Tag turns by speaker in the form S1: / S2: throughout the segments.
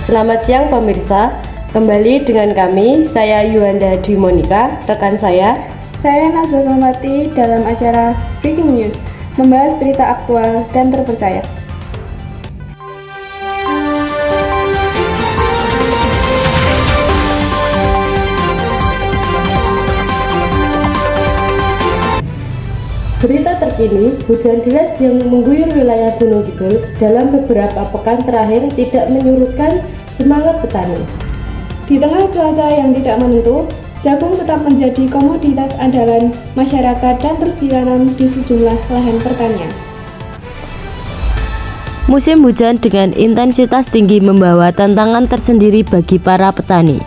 S1: Selamat siang pemirsa, kembali dengan kami, saya Yuanda Dwi Monika, rekan saya
S2: Najwa Salmati dalam acara Breaking News, membahas berita aktual dan terpercaya.
S1: Berita terkini, hujan deras yang mengguyur wilayah Gunung Kidul dalam beberapa pekan terakhir tidak menyurutkan semangat petani.
S2: Di tengah cuaca yang tidak menentu, jagung tetap menjadi komoditas andalan masyarakat dan terus ditanam di sejumlah lahan pertanian.
S3: Musim hujan dengan intensitas tinggi membawa tantangan tersendiri bagi para petani.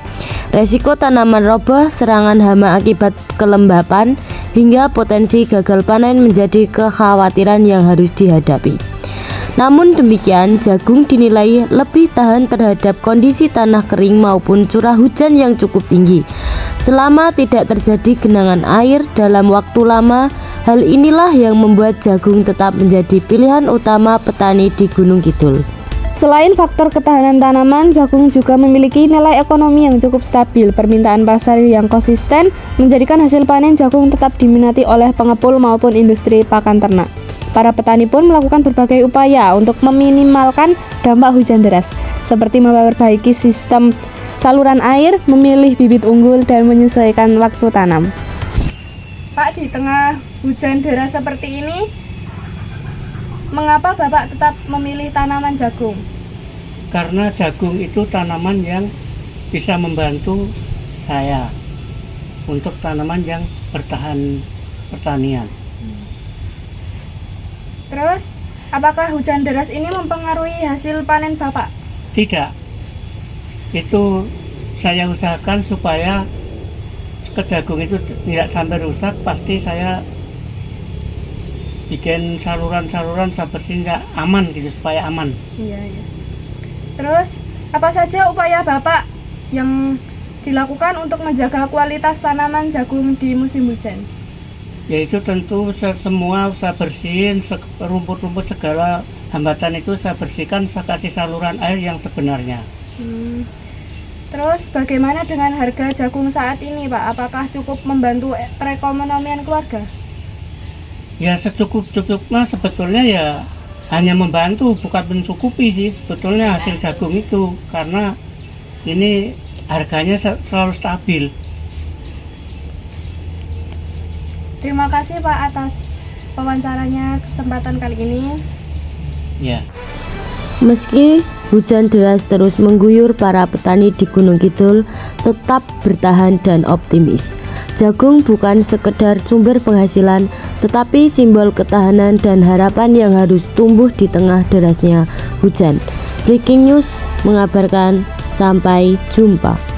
S3: Resiko tanaman roboh, serangan hama akibat kelembapan, hingga potensi gagal panen menjadi kekhawatiran yang harus dihadapi. Namun demikian, jagung dinilai lebih tahan terhadap kondisi tanah kering maupun curah hujan yang cukup tinggi. Selama tidak terjadi genangan air dalam waktu lama, hal inilah yang membuat jagung tetap menjadi pilihan utama petani di Gunung Kidul.
S2: Selain faktor ketahanan tanaman, jagung juga memiliki nilai ekonomi yang cukup stabil. Permintaan pasar yang konsisten menjadikan hasil panen jagung tetap diminati oleh pengepul maupun industri pakan ternak. Para petani pun melakukan berbagai upaya untuk meminimalkan dampak hujan deras, seperti memperbaiki sistem saluran air, memilih bibit unggul, dan menyesuaikan waktu tanam. Pak, di tengah hujan deras seperti ini, mengapa Bapak tetap memilih tanaman jagung?
S4: Karena jagung itu tanaman yang bisa membantu saya untuk tanaman yang bertahan pertanian.
S2: Terus, apakah hujan deras ini mempengaruhi hasil panen Bapak?
S4: Tidak. Itu saya usahakan supaya jagung itu tidak sampai rusak. Pasti saya bikin saluran-saluran sehingga aman gitu, supaya aman.
S2: Iya. Terus, apa saja upaya Bapak yang dilakukan untuk menjaga kualitas tanaman jagung di musim hujan?
S4: Yaitu tentu semua saya bersihin, rumput-rumput segala hambatan itu saya bersihkan, saya kasih saluran air yang sebenarnya.
S2: Terus bagaimana dengan harga jagung saat ini Pak? Apakah cukup membantu perekonomian keluarga?
S4: Ya secukup-cukupnya sebetulnya, ya hanya membantu, bukan mencukupi sih sebetulnya hasil jagung itu, karena ini harganya selalu stabil.
S2: Terima kasih Pak atas wawancaranya kesempatan kali ini.
S4: Ya.
S3: Meski hujan deras terus mengguyur, para petani di Gunung Kidul tetap bertahan dan optimis. Jagung bukan sekedar sumber penghasilan, tetapi simbol ketahanan dan harapan yang harus tumbuh di tengah derasnya hujan. Breaking News mengabarkan, sampai jumpa.